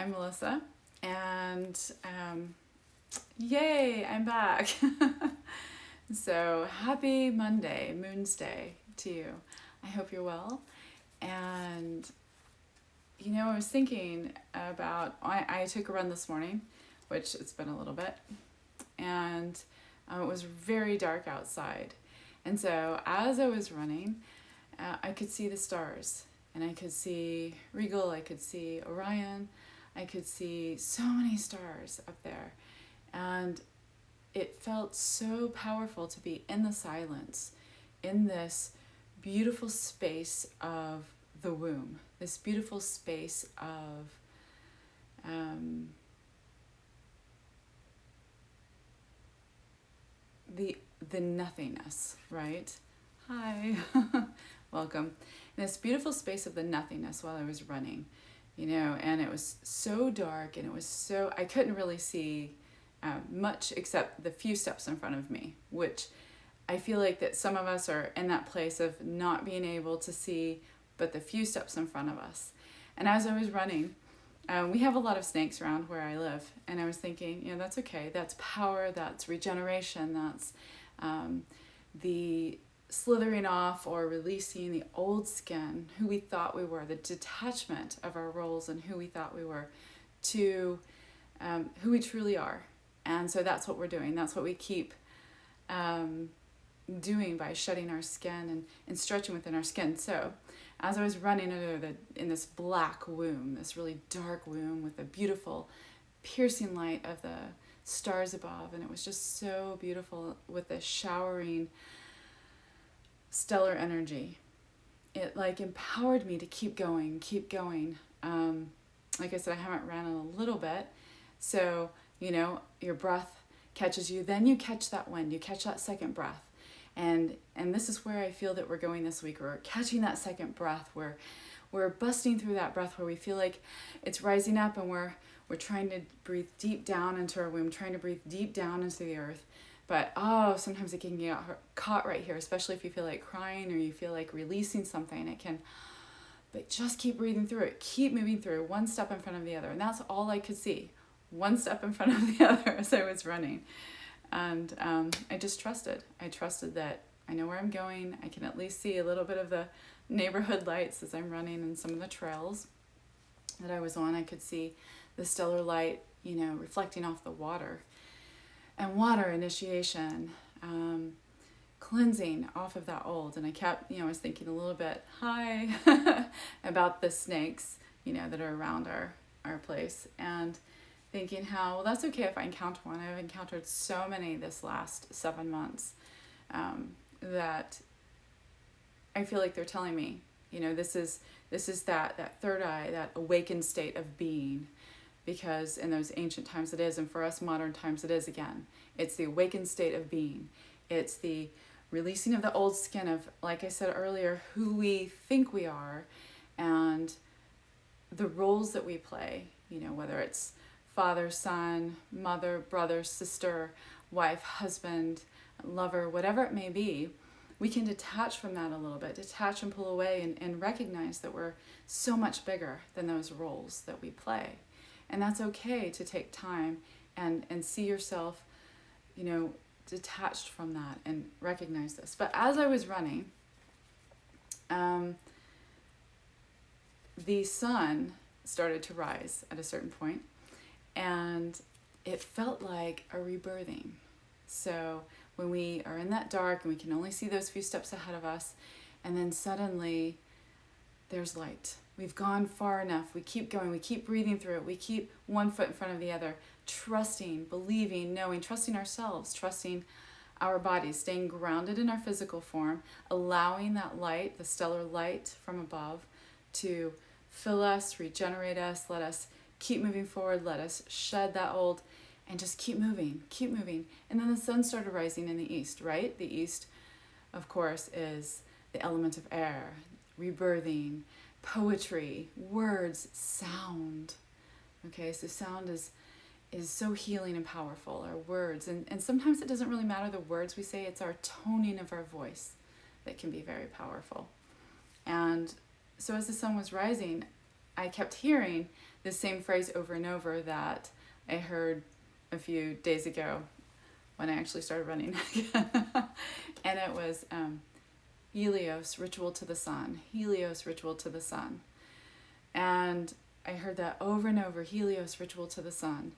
I'm Melissa, and yay, I'm back. So happy Monday, Moon's Day to you. I hope you're well. And I was thinking about, I took a run this morning, which it's been a little bit, and it was very dark outside. And so as I was running, I could see the stars, and I could see Regal, I could see Orion, I could see so many stars up there. And it felt so powerful to be in the silence, in this beautiful space of the womb, this beautiful space of the nothingness, right? Hi, welcome. In this beautiful space of the nothingness while I was running, and it was so dark, and it was so, I couldn't really see much except the few steps in front of me, which I feel like that some of us are in that place of not being able to see but the few steps in front of us. And as I was running, we have a lot of snakes around where I live, and I was thinking, that's okay, that's power, that's regeneration, that's the slithering off or releasing the old skin, who we thought we were, the detachment of our roles and who we thought we were, to who we truly are. And so that's what we're doing. That's what we keep doing by shedding our skin and stretching within our skin. So as I was running in this black womb, this really dark womb with a beautiful piercing light of the stars above, and it was just so beautiful with this showering stellar energy. It empowered me to keep going. Like I said, I haven't ran in a little bit. So, your breath catches you, then you catch that wind, you catch that second breath. And this is where I feel that we're going this week. We're catching that second breath, where we're busting through that breath, where we feel like it's rising up, and we're trying to breathe deep down into our womb, trying to breathe deep down into the earth. But sometimes it can get caught right here, especially if you feel like crying or you feel like releasing something. It can, but just keep breathing through it. Keep moving through, one step in front of the other. And that's all I could see, one step in front of the other as I was running. And I just trusted. I trusted that I know where I'm going. I can at least see a little bit of the neighborhood lights as I'm running, and some of the trails that I was on. I could see the stellar light, reflecting off the water. And water initiation, cleansing off of that old. And I kept, I was thinking a little bit, about the snakes, that are around our place. And thinking how, well, that's okay if I encounter one. I've encountered so many this last 7 months that I feel like they're telling me, this is that third eye, that awakened state of being. Because in those ancient times it is, and for us modern times it is again. It's the awakened state of being. It's the releasing of the old skin of, like I said earlier, who we think we are, and the roles that we play, whether it's father, son, mother, brother, sister, wife, husband, lover, whatever it may be. We can detach from that a little bit, detach and pull away, and recognize that we're so much bigger than those roles that we play. And that's okay to take time and see yourself, detached from that and recognize this. But as I was running, the sun started to rise at a certain point, and it felt like a rebirthing. So when we are in that dark and we can only see those few steps ahead of us, and then suddenly there's light. We've gone far enough. We keep going. We keep breathing through it. We keep one foot in front of the other, trusting, believing, knowing, trusting ourselves, trusting our bodies, staying grounded in our physical form, allowing that light, the stellar light from above, to fill us, regenerate us, let us keep moving forward, let us shed that old, and just keep moving, keep moving. And then the sun started rising in the east, right? The east, of course, is the element of air, rebirthing, poetry, words, sound. Okay, so sound is so healing and powerful, our words. And sometimes it doesn't really matter the words we say, it's our toning of our voice that can be very powerful. And so as the sun was rising, I kept hearing the same phrase over and over that I heard a few days ago when I actually started running again. And it was Helios, ritual to the sun. Helios, ritual to the sun. And I heard that over and over, Helios, ritual to the sun.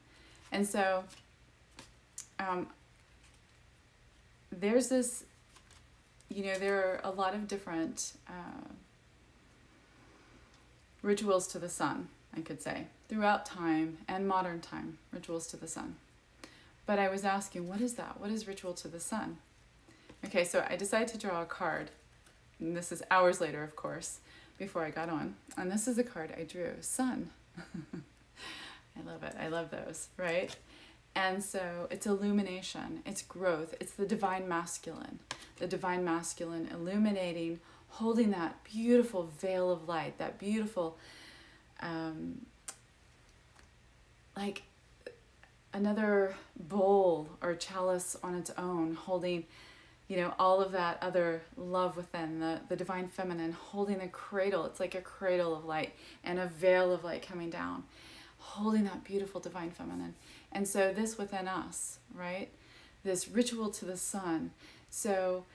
And so there's this, there are a lot of different rituals to the sun, I could say, throughout time and modern time, rituals to the sun. But I was asking, what is that? What is ritual to the sun? Okay, so I decided to draw a card. And this is hours later, of course, before I got on. And this is a card I drew, sun. I love it. I love those, right? And so it's illumination, it's growth, it's the divine masculine illuminating, holding that beautiful veil of light, that beautiful, like another bowl or chalice on its own, holding, all of that other love within, the divine feminine, holding a cradle. It's like a cradle of light and a veil of light coming down, holding that beautiful divine feminine. And so this within us, right? This ritual to the sun. So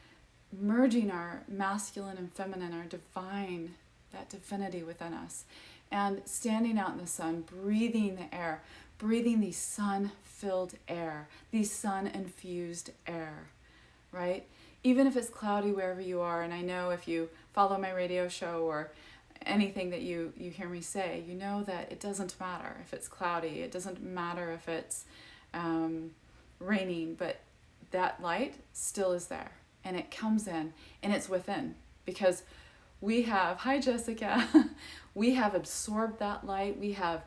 merging our masculine and feminine, our divine, that divinity within us, and standing out in the sun, breathing the air, breathing the sun-filled air, the sun-infused air, right? Even if it's cloudy wherever you are, and I know if you follow my radio show or anything that you hear me say, you know that it doesn't matter if it's cloudy, it doesn't matter if it's raining, but that light still is there, and it comes in, and it's within, because we have, hi Jessica, we have absorbed that light, we have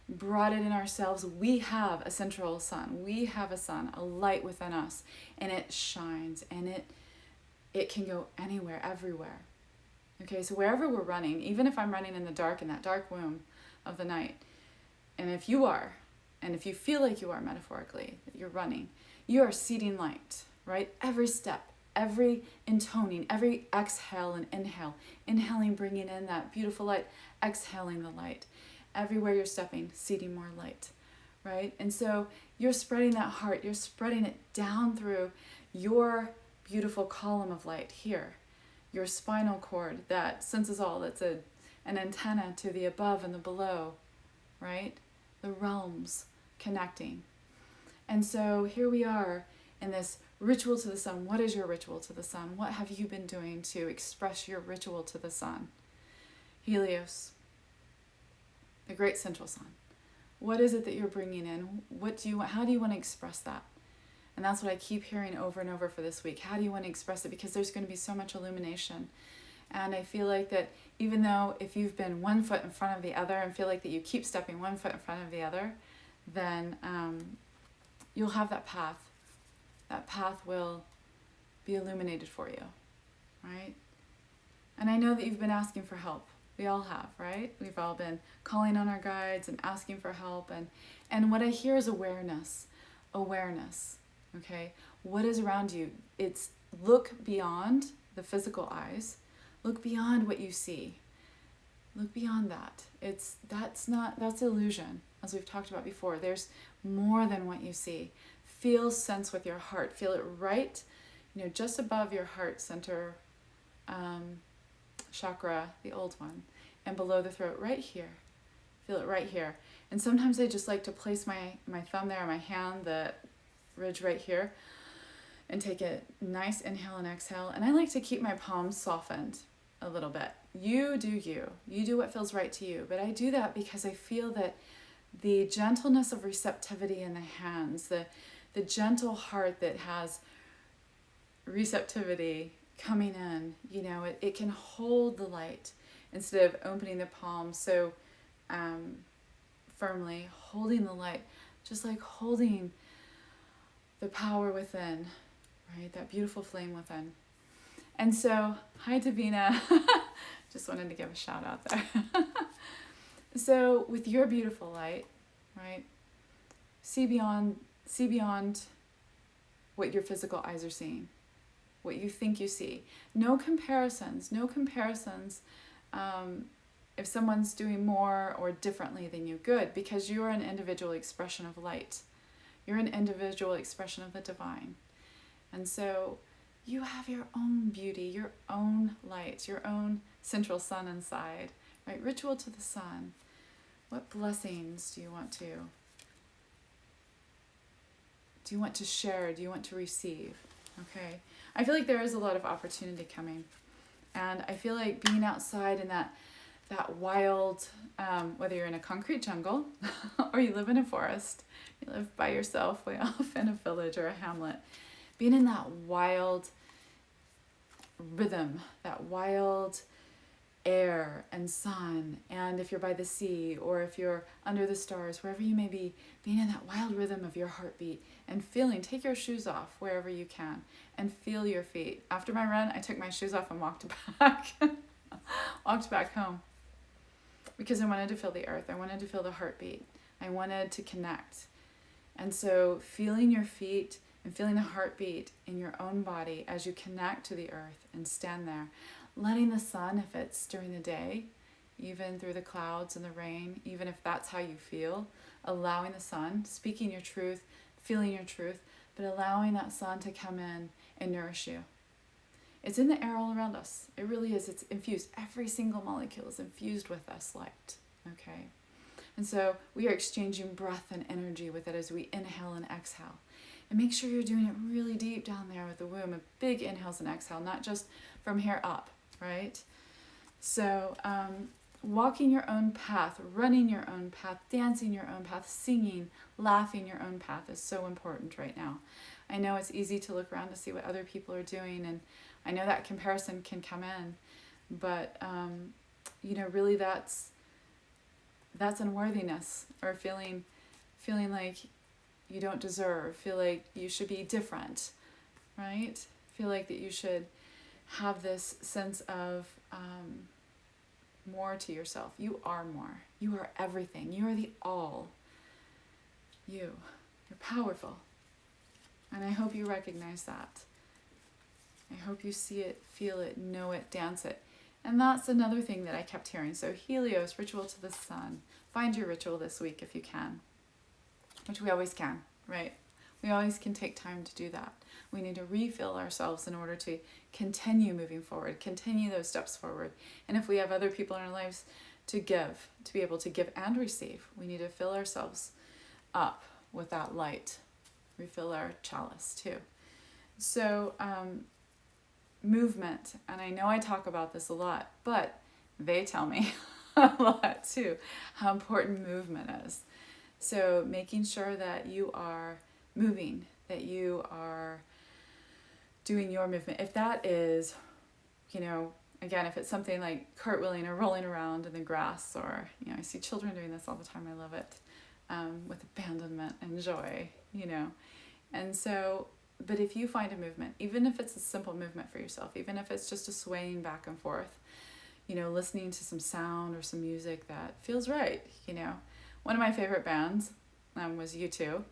brought it in ourselves, we have a central sun, we have a sun, a light within us, and it shines, and it can go anywhere, everywhere. Okay, so wherever we're running, even if I'm running in the dark, in that dark womb of the night, and if you are, and if you feel like you are metaphorically, that you're running, you are seeding light, right? Every step, every intoning, every exhale and inhale, inhaling, bringing in that beautiful light, exhaling the light. Everywhere you're stepping, seeding more light, right? And so you're spreading that heart, you're spreading it down through your beautiful column of light here. Your spinal cord that senses all, that's an antenna to the above and the below, right? The realms connecting. And so here we are in this ritual to the sun. What is your ritual to the sun? What have you been doing to express your ritual to the sun? Helios, the great central sun. What is it that you're bringing in? How do you want to express that? And that's what I keep hearing over and over for this week. How do you want to express it? Because there's going to be so much illumination. And I feel like that even though if you've been one foot in front of the other and feel like that you keep stepping one foot in front of the other, then you'll have that path. That path will be illuminated for you, right? And I know that you've been asking for help. We all have, right? We've all been calling on our guides and asking for help. And what I hear is awareness. Okay, what is around you? It's look beyond the physical eyes. Look beyond what you see. Look beyond that. That's illusion, as we've talked about before. There's more than what you see. Feel sense with your heart. Feel it right, just above your heart center chakra, the old one, and below the throat, right here. Feel it right here. And sometimes I just like to place my thumb there on my hand, the ridge right here, and take a nice inhale and exhale. And I like to keep my palms softened a little bit. You do you. You do what feels right to you. But I do that because I feel that the gentleness of receptivity in the hands, the gentle heart that has receptivity coming in, it can hold the light instead of opening the palms so firmly, holding the light, just like holding the power within, right? That beautiful flame within. And so, hi Davina. Just wanted to give a shout out there. So with your beautiful light, right? See beyond what your physical eyes are seeing, what you think you see. No comparisons if someone's doing more or differently than you, good, because you are an individual expression of light. You're an individual expression of the divine. And so you have your own beauty, your own light, your own central sun inside, right? Ritual to the sun. What blessings do you want to share? Do you want to receive? Okay. I feel like there is a lot of opportunity coming. And I feel like being outside in that wild, whether you're in a concrete jungle or you live in a forest, you live by yourself way off in a village or a hamlet, being in that wild rhythm, that wild air and sun, and if you're by the sea or if you're under the stars, wherever you may be, being in that wild rhythm of your heartbeat and feeling, take your shoes off wherever you can and feel your feet. After my run, I took my shoes off and walked back home because I wanted to feel the earth. I wanted to feel the heartbeat. I wanted to connect. And so feeling your feet and feeling the heartbeat in your own body as you connect to the earth and stand there, letting the sun, if it's during the day, even through the clouds and the rain, even if that's how you feel, allowing the sun, speaking your truth, feeling your truth, but allowing that sun to come in and nourish you. It's in the air all around us. It really is. It's infused. Every single molecule is infused with this light. Okay? And so we are exchanging breath and energy with it as we inhale and exhale. And make sure you're doing it really deep down there with the womb, a big inhales and exhale, not just from here up, right? So walking your own path, running your own path, dancing your own path, singing, laughing your own path is so important right now. I know it's easy to look around to see what other people are doing, and I know that comparison can come in, but really that's unworthiness, or feeling like you don't deserve, feel like you should be different, right? Feel like that you should have this sense of more to yourself. You are more. You are everything. You are the all. You're powerful. And I hope you recognize that. I hope you see it, feel it, know it, dance it. And that's another thing that I kept hearing. So Helios, ritual to the sun. Find your ritual this week if you can, which we always can, right? We always can take time to do that. We need to refill ourselves in order to continue moving forward, continue those steps forward. And if we have other people in our lives to give, to be able to give and receive, we need to fill ourselves up with that light. Refill our chalice too. So movement, and I know I talk about this a lot, but they tell me a lot too, how important movement is. So making sure that you are moving, that you are doing your movement. If that is, again, if it's something like cartwheeling or rolling around in the grass, or, I see children doing this all the time. I love it, with abandonment and joy, And so, but if you find a movement, even if it's a simple movement for yourself, even if it's just a swaying back and forth, listening to some sound or some music that feels right, One of my favorite bands was U2,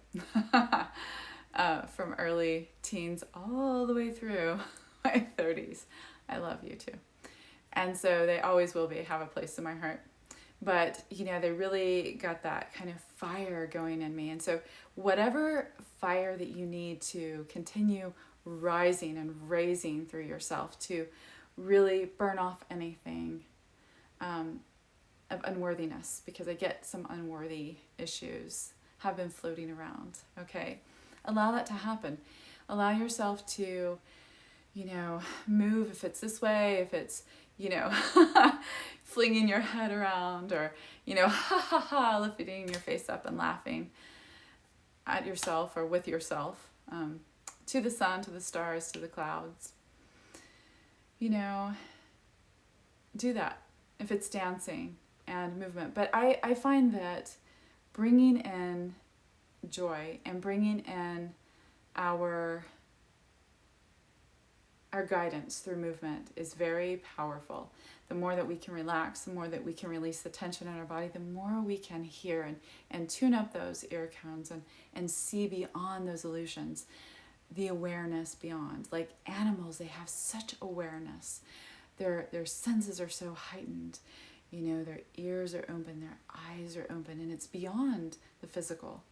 from early teens all the way through my 30s. I love U2. And so they always will have a place in my heart. But, they really got that kind of fire going in me. And so whatever fire that you need to continue rising and raising through yourself to really burn off anything of unworthiness, because I get some unworthy issues have been floating around, okay? Allow that to happen. Allow yourself to, move if it's this way, if it's, flinging your head around, or, lifting your face up and laughing at yourself or with yourself, to the sun, to the stars, to the clouds. Do that if it's dancing and movement. But I find that bringing in joy and bringing in our guidance through movement is very powerful. The more that we can relax, the more that we can release the tension in our body, the more we can hear and tune up those ear cones and see beyond those illusions, the awareness beyond. Like animals, they have such awareness. Their senses are so heightened. their ears are open, their eyes are open, and it's beyond the physical,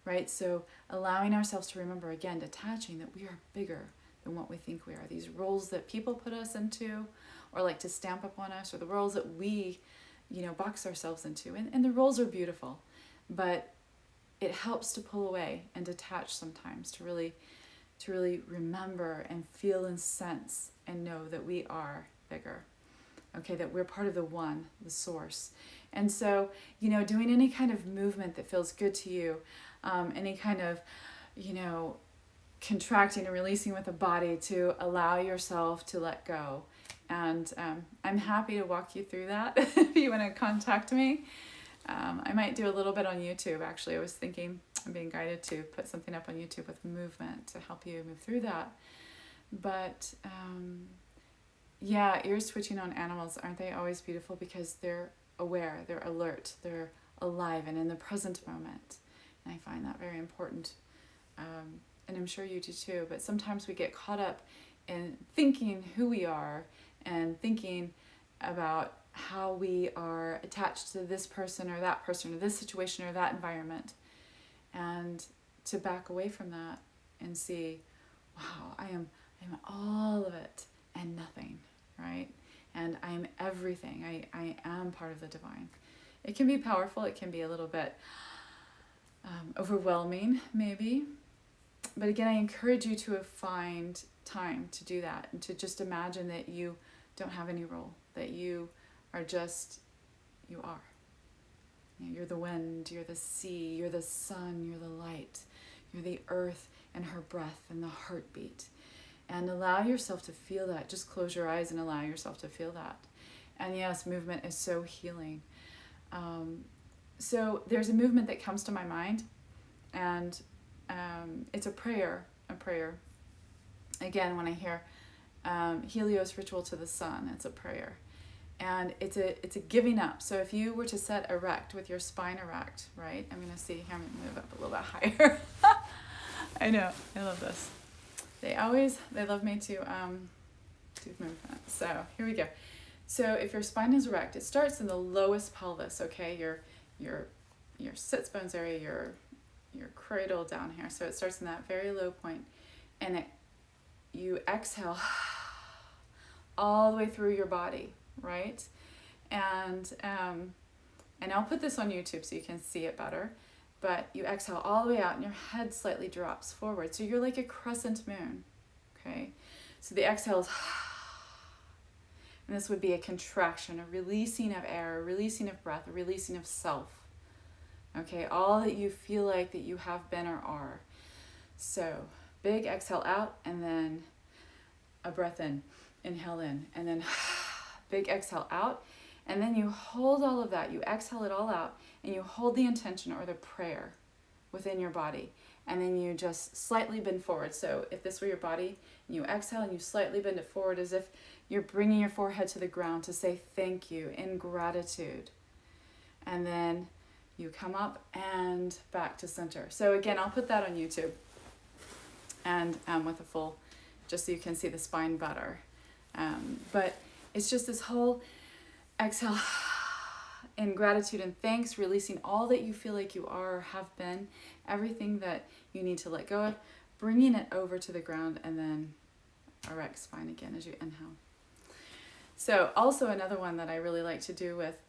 right? So allowing ourselves to remember, again, detaching that we are bigger than what we think we are. These roles that people put us into or like to stamp up on us, or the roles that we, box ourselves into. And the roles are beautiful, but it helps to pull away and detach sometimes to really remember and feel and sense and know that we are bigger. Okay, that we're part of the one, the source. And so, doing any kind of movement that feels good to you, any kind of, contracting and releasing with the body to allow yourself to let go. And I'm happy to walk you through that if you want to contact me. I might do a little bit on YouTube, actually. I was thinking, I'm being guided to put something up on YouTube with movement to help you move through that. But ears twitching on animals, aren't they always beautiful? Because they're aware, they're alert, they're alive and in the present moment. And I find that very important. And I'm sure you do too. But sometimes we get caught up in thinking who we are and thinking about how we are attached to this person or this situation or that environment. And to back away from that and see, wow, I am all of it and nothing, right? And I am everything. I am part of the divine. It can be powerful. It can be a little bit overwhelming, maybe. But again, I encourage you to find time to do that and to just imagine that you don't have any role, that you are just, you are. You're the wind, you're the sea, you're the sun, you're the light, you're the earth and her breath and the heartbeat. And allow yourself to feel that. Just close your eyes and allow yourself to feel that. And yes, movement is so healing. So there's a movement that comes to my mind, and it's a prayer. Again, when I hear Helios ritual to the sun, it's a prayer. And it's a giving up. So if you were to set erect with your spine erect, right? I'm going to see here, I'm going to move up a little bit higher. I know, I love this. They love me to do movement. So here we go. So if your spine is erect, it starts in the lowest pelvis, okay? Your sits bones area, your cradle down here. So it starts in that very low point, and you exhale all the way through your body, right? And I'll put this on YouTube so you can see it better. But you exhale all the way out and your head slightly drops forward. So you're like a crescent moon, okay? So the exhale is, and this would be a contraction, a releasing of air, a releasing of breath, a releasing of self, okay? All that you feel like that you have been or are. So big exhale out, and then a breath in, inhale in, and then big exhale out. And then you hold all of that, you exhale it all out, and you hold the intention or the prayer within your body. And then you just slightly bend forward. So if this were your body, and you exhale and you slightly bend it forward as if you're bringing your forehead to the ground to say thank you in gratitude. And then you come up and back to center. So again, I'll put that on YouTube. And with a full, just so you can see the spine better. But it's just this whole exhale in gratitude and thanks, releasing all that you feel like you are or have been, everything that you need to let go of, bringing it over to the ground, and then erect spine again as you inhale. So also another one that I really like to do with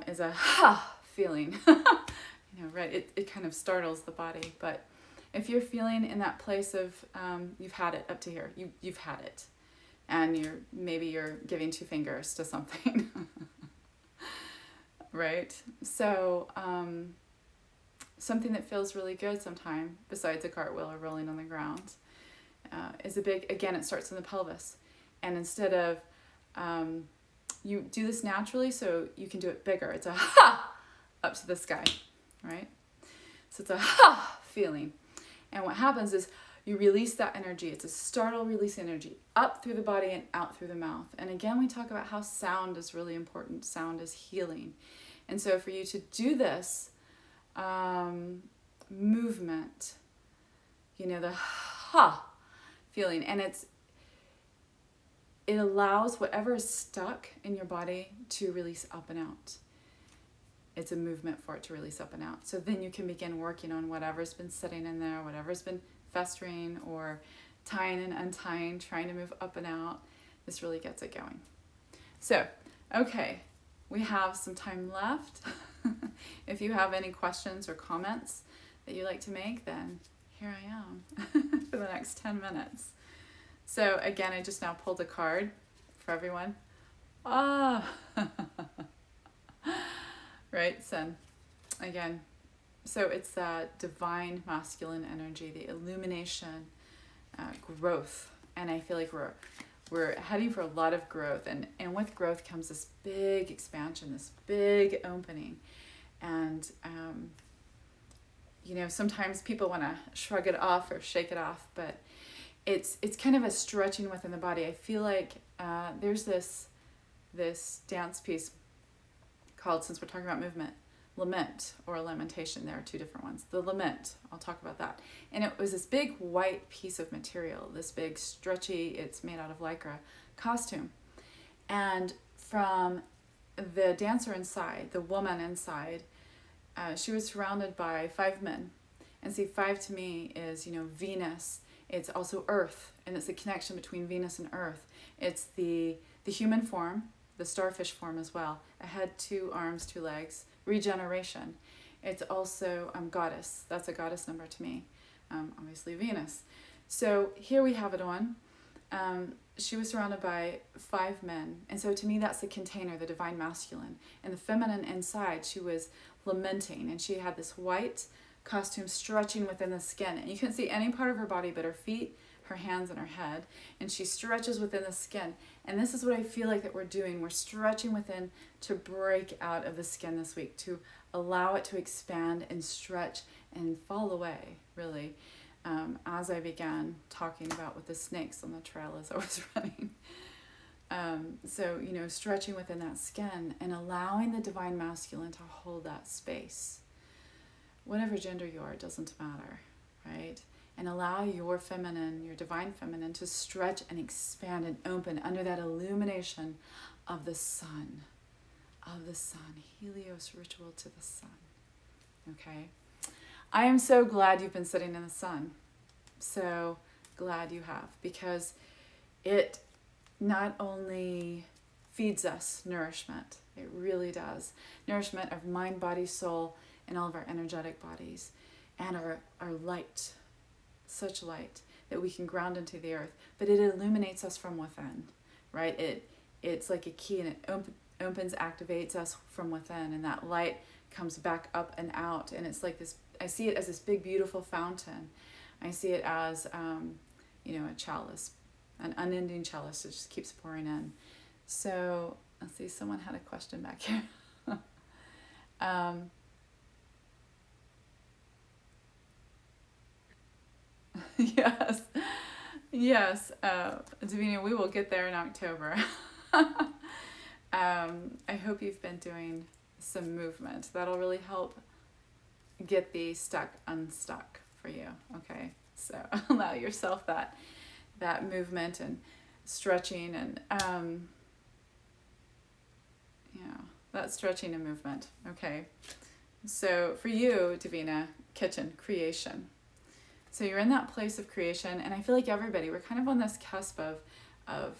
is a ha feeling. Right? It kind of startles the body, but if you're feeling in that place of you've had it up to here, you've had it. And you're giving 2 fingers to something, right? So something that feels really good sometime, besides a cartwheel or rolling on the ground, is again, it starts in the pelvis. And instead of, you do this naturally, so you can do it bigger. It's a ha up to the sky, right? So it's a ha feeling. And what happens is, you release that energy. It's a startle release energy up through the body and out through the mouth. And again, we talk about how sound is really important. Sound is healing. And so for you to do this movement, the ha feeling, and it allows whatever is stuck in your body to release up and out. It's a movement for it to release up and out. So then you can begin working on whatever's been sitting in there, whatever's been festering or tying and untying, trying to move up and out. This really gets it going. So, okay, we have some time left. If you have any questions or comments that you'd like to make, then here I am for the next 10 minutes. So again, I just now pulled a card for everyone. Ah, right, Sun. Again, so it's that divine masculine energy, the illumination, growth. And I feel like we're heading for a lot of growth. And with growth comes this big expansion, this big opening. And, sometimes people want to shrug it off or shake it off, but it's kind of a stretching within the body. I feel like there's this dance piece called, since we're talking about movement, lament or lamentation. There are two different ones. The lament, I'll talk about that. And it was this big white piece of material, this big stretchy, it's made out of lycra costume. And from the dancer inside, the woman inside, she was surrounded by 5 men. And see, 5 to me is, Venus. It's also Earth, and it's the connection between Venus and Earth. It's the human form, the starfish form as well. A head, 2 arms, 2 legs, regeneration. It's also goddess. That's a goddess number to me. Obviously Venus. So here we have it on. She was surrounded by 5 men. And so to me, that's the container, the divine masculine. And the feminine inside, she was lamenting. And she had this white costume stretching within the skin. And you couldn't see any part of her body but her feet, her hands, and her head. And she stretches within the skin. And this is what I feel like that we're doing. We're stretching within to break out of the skin this week, to allow it to expand and stretch and fall away, really. As I began talking about with the snakes on the trail as I was running. So, stretching within that skin and allowing the divine masculine to hold that space. Whatever gender you are, it doesn't matter, right? And allow your feminine, your divine feminine, to stretch and expand and open under that illumination of the sun. Helios ritual to the sun. Okay? I am so glad you've been sitting in the sun. So glad you have, because it not only feeds us nourishment, it really does. Nourishment of mind, body, soul, and all of our energetic bodies, and our light, such light that we can ground into the earth, but it illuminates us from within, right? It's like a key, and it opens, activates us from within, and that light comes back up and out, and it's like this, I see it as this big, beautiful fountain. I see it as, a chalice, an unending chalice that just keeps pouring in. So, let's see, someone had a question back here. Yes, Davina, we will get there in October. I hope you've been doing some movement. That'll really help get the stuck unstuck for you. Okay, so allow yourself that movement and stretching and that stretching and movement. Okay, so for you, Davina, kitchen creation. So you're in that place of creation, and I feel like everybody, we're kind of on this cusp of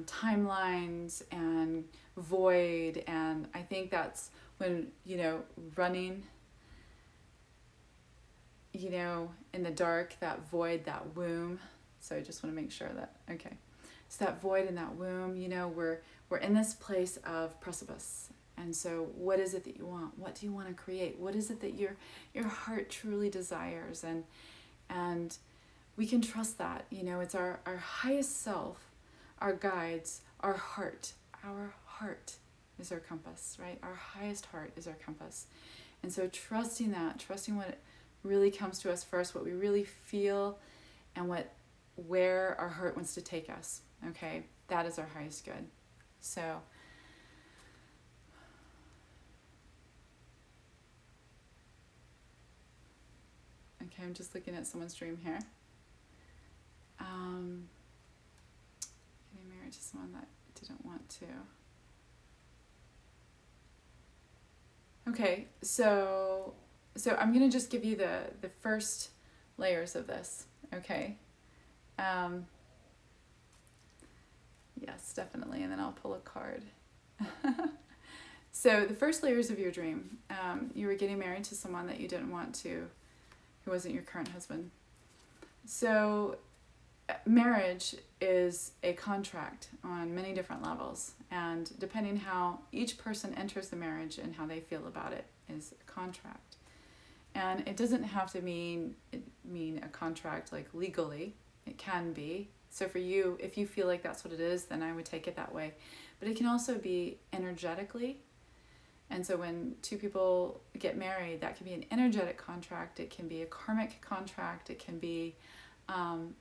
timelines and void, and I think that's when, running, in the dark, that void, that womb. So I just want to make sure that, okay. So that void and that womb, we're in this place of precipice. And so what is it that you want? What do you want to create? What is it that your heart truly desires? And we can trust that, it's our highest self, our guides, our heart. Our heart is our compass, right? Our highest heart is our compass. And so trusting what really comes to us first, what we really feel, and where our heart wants to take us, okay? That is our highest good. So, okay, I'm just looking at someone's dream here. Getting married to someone that didn't want to. Okay, so I'm going to just give you the first layers of this, okay? Yes, definitely, and then I'll pull a card. So the first layers of your dream, you were getting married to someone that you didn't want to, who wasn't your current husband. So marriage is a contract on many different levels, and depending how each person enters the marriage and how they feel about it is a contract. And it doesn't have to mean a contract like legally. It can be. So for you, if you feel like that's what it is, then I would take it that way. But it can also be energetically. And so when two people get married, that can be an energetic contract. It can be a karmic contract. It can be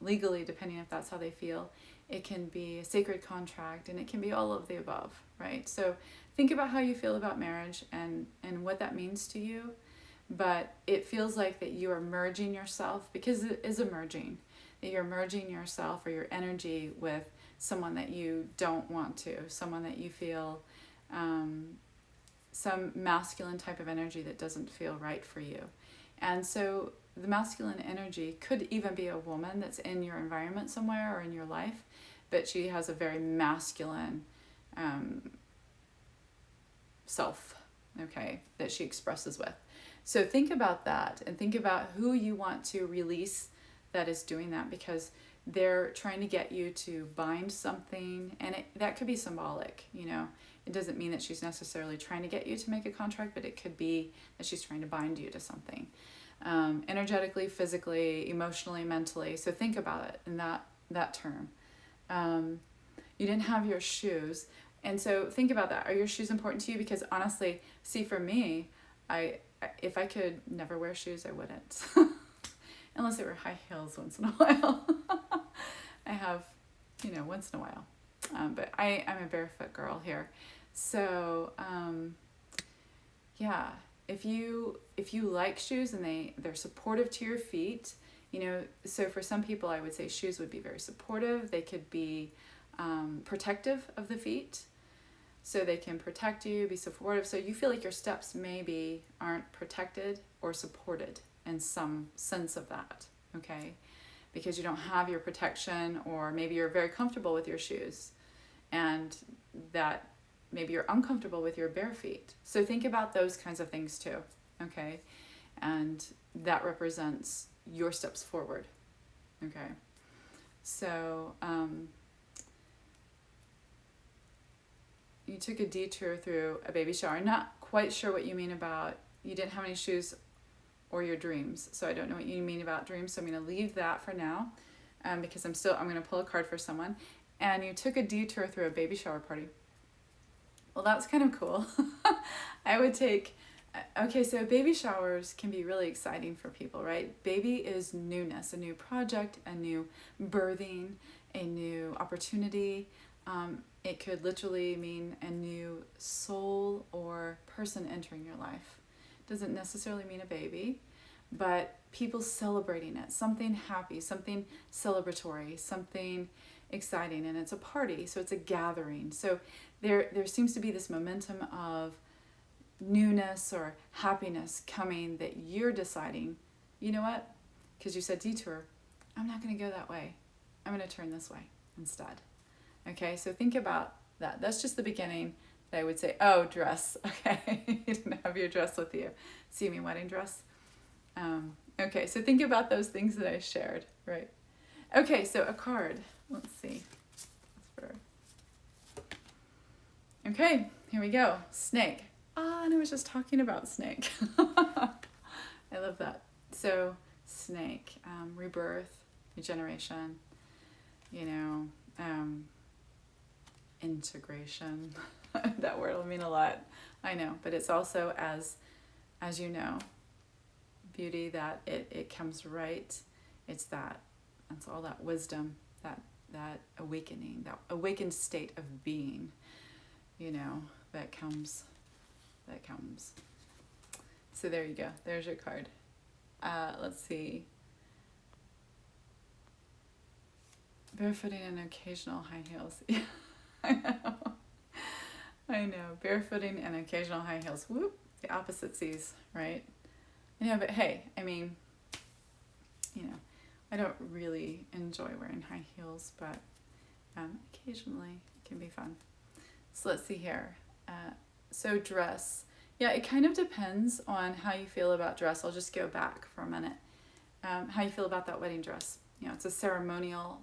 legally, depending if that's how they feel. It can be a sacred contract, and it can be all of the above, right? So think about how you feel about marriage and what that means to you. But it feels like that you are merging yourself, because it is a merging, that you're merging yourself or your energy with someone that you don't want to, someone that you feel some masculine type of energy that doesn't feel right for you. And so the masculine energy could even be a woman that's in your environment somewhere or in your life, but she has a very masculine self, okay, that she expresses with. So think about that and think about who you want to release that is doing that, because they're trying to get you to bind something, and that could be symbolic, you know. It doesn't mean that she's necessarily trying to get you to make a contract, but it could be that she's trying to bind you to something. Energetically, physically, emotionally, mentally. So think about it in that term. You didn't have your shoes. And so think about that. Are your shoes important to you? Because honestly, see, for me, if I could never wear shoes, I wouldn't. Unless they were high heels once in a while. I have, once in a while. But I'm a barefoot girl here. So, yeah, if you like shoes and they're supportive to your feet, so for some people I would say shoes would be very supportive. They could be protective of the feet. So they can protect you, be supportive. So you feel like your steps maybe aren't protected or supported in some sense of that, okay? Because you don't have your protection, or maybe you're very comfortable with your shoes and that maybe you're uncomfortable with your bare feet. So think about those kinds of things too, okay? And that represents your steps forward, okay? So, you took a detour through a baby shower. I'm not quite sure what you mean about you didn't have any shoes or your dreams. So I don't know what you mean about dreams. So I'm going to leave that for now, because I'm going to pull a card for someone. And you took a detour through a baby shower party. Well, that's kind of cool. I would take, okay, so baby showers can be really exciting for people, right? Baby is newness, a new project, a new birthing, a new opportunity. It could literally mean a new soul or person entering your life. Doesn't necessarily mean a baby, but people celebrating it, something happy, something celebratory, something exciting, and it's a party, so it's a gathering. So there seems to be this momentum of newness or happiness coming that you're deciding, you know what? Because you said detour, I'm not going to go that way. I'm going to turn this way instead. Okay, so think about that. That's just the beginning. I would say, oh, dress. Okay, you didn't have your dress with you. See me wedding dress? Okay, so think about those things that I shared, right? Okay, so a card. Let's see. Okay, here we go. Snake. And I was just talking about snake. I love that. So snake, rebirth, regeneration, integration. That word will mean a lot, I know, but it's also, as you know, beauty, that it comes right. It's all that wisdom, that awakening, that awakened state of being, that comes. So there you go. There's your card. Let's see. Barefooting and occasional high heels. I know. I know. Barefooting and occasional high heels. Whoop. The opposite seas, right? But hey, I mean, I don't really enjoy wearing high heels, but occasionally it can be fun. So let's see here. So dress. Yeah, it kind of depends on how you feel about dress. I'll just go back for a minute. How you feel about that wedding dress. It's a ceremonial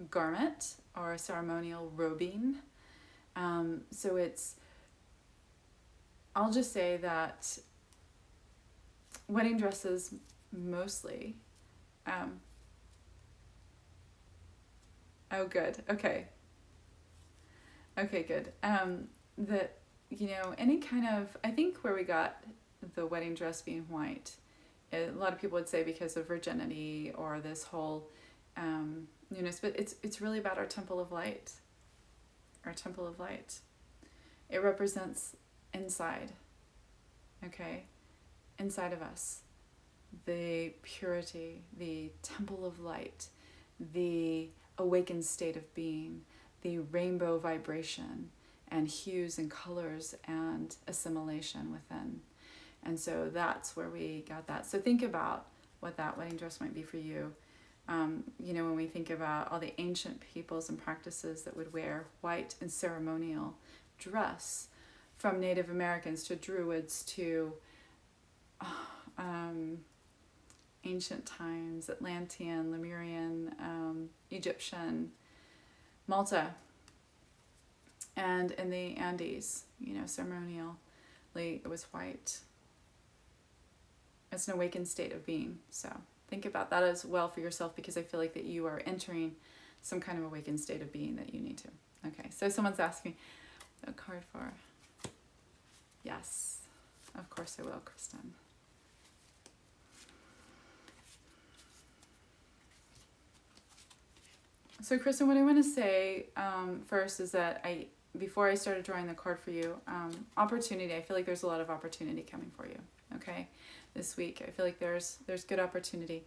garment or a ceremonial robing. So I'll just say that wedding dresses mostly, oh good, okay, good. That, any kind of, I think where we got the wedding dress being white, a lot of people would say because of virginity or this whole, but it's really about our temple of light. Our temple of light. It represents inside, okay? Inside of us. The purity, the temple of light, the awakened state of being, the rainbow vibration and hues and colors and assimilation within. And so that's where we got that. So think about what that wedding dress might be for you. When we think about all the ancient peoples and practices that would wear white and ceremonial dress, from Native Americans to Druids to ancient times, Atlantean, Lemurian, Egyptian, Malta, and in the Andes, ceremonially it was white. It's an awakened state of being. So think about that as well for yourself, because I feel like that you are entering some kind of awakened state of being that you need to. Okay, so someone's asking a card for. Yes, of course I will, Kristen. So Kristen, what I want to say first is that before I started drawing the card for you, opportunity, I feel like there's a lot of opportunity coming for you, okay? This week, I feel like there's good opportunity.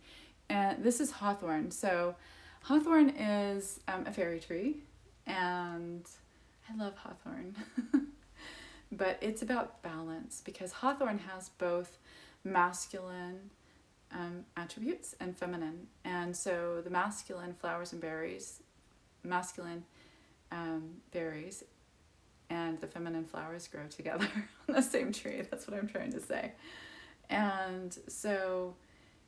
And this is hawthorn. So hawthorn is a fairy tree, and I love hawthorn. But it's about balance, because hawthorn has both masculine attributes and feminine. And so the masculine flowers and berries, berries and the feminine flowers grow together on the same tree. That's what I'm trying to say. And so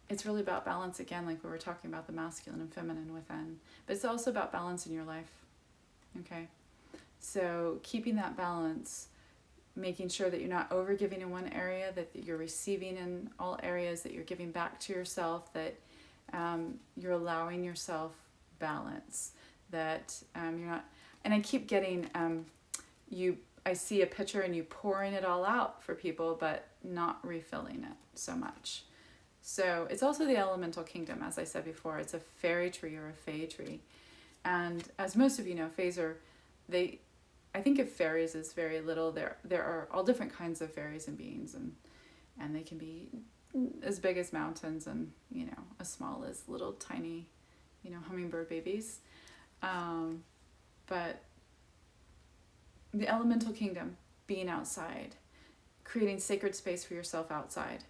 it's really about balance again, like we were talking about the masculine and feminine within. But it's also about balance in your life. Okay? So keeping that balance, making sure that you're not overgiving in one area, that you're receiving in all areas, that you're giving back to yourself, that you're allowing yourself balance, that you're not, and I keep getting, I see a picture and you pouring it all out for people, but not refilling it so much. So it's also the elemental kingdom, as I said before. It's a fairy tree or a fae tree. And as most of you know, faes are, I think of fairies as very little. There are all different kinds of fairies and beings, and they can be as big as mountains and, as small as little tiny, hummingbird babies. But the elemental kingdom, being outside, creating sacred space for yourself outside.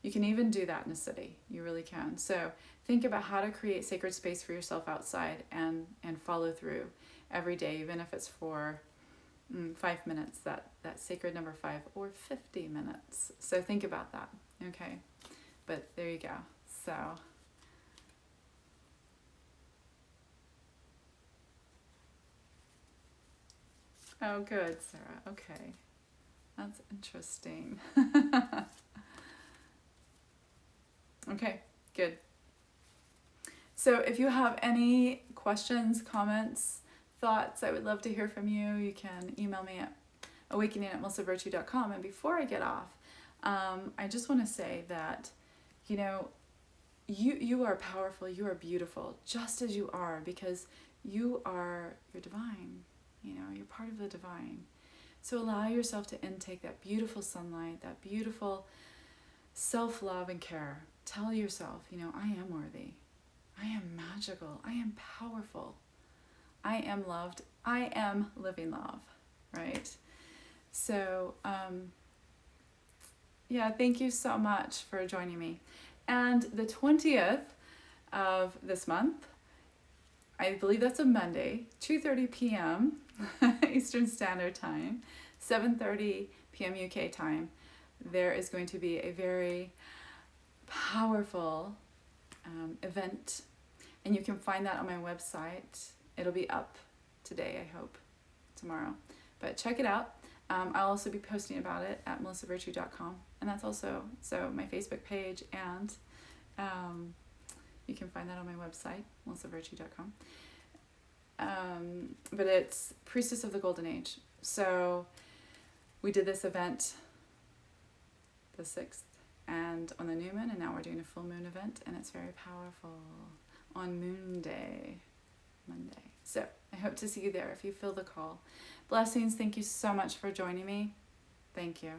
You can even do that in a city. You really can. So think about how to create sacred space for yourself outside and follow through every day, even if it's for 5 minutes, that sacred number 5, or 50 minutes. So think about that, okay? But there you go. So oh, good, Sarah. Okay, that's interesting. Okay, good. So if you have any questions, comments, thoughts, I would love to hear from you. You can email me at awakening@melsavirtue.com. And before I get off, I just want to say that, you are powerful, you are beautiful, just as you are, because you're divine. You're part of the divine. So allow yourself to intake that beautiful sunlight, that beautiful self-love and care. Tell yourself, I am worthy. I am magical. I am powerful. I am loved. I am living love, right? So, yeah, thank you so much for joining me. And the 20th of this month, I believe that's a Monday, 2:30 p.m. Eastern Standard Time, 7:30 p.m. UK time, there is going to be a very powerful event, and you can find that on my website. It'll be up today, I hope, tomorrow. But check it out. I'll also be posting about it at melissavirtue.com, and that's also my Facebook page, and you can find that on my website, melissavirtue.com. But it's Priestess of the Golden Age. So we did this event the 6th and on the new moon, and now we're doing a full moon event, and it's very powerful on Moon Day, Monday. So I hope to see you there if you feel the call. Blessings. Thank you so much for joining me. Thank you.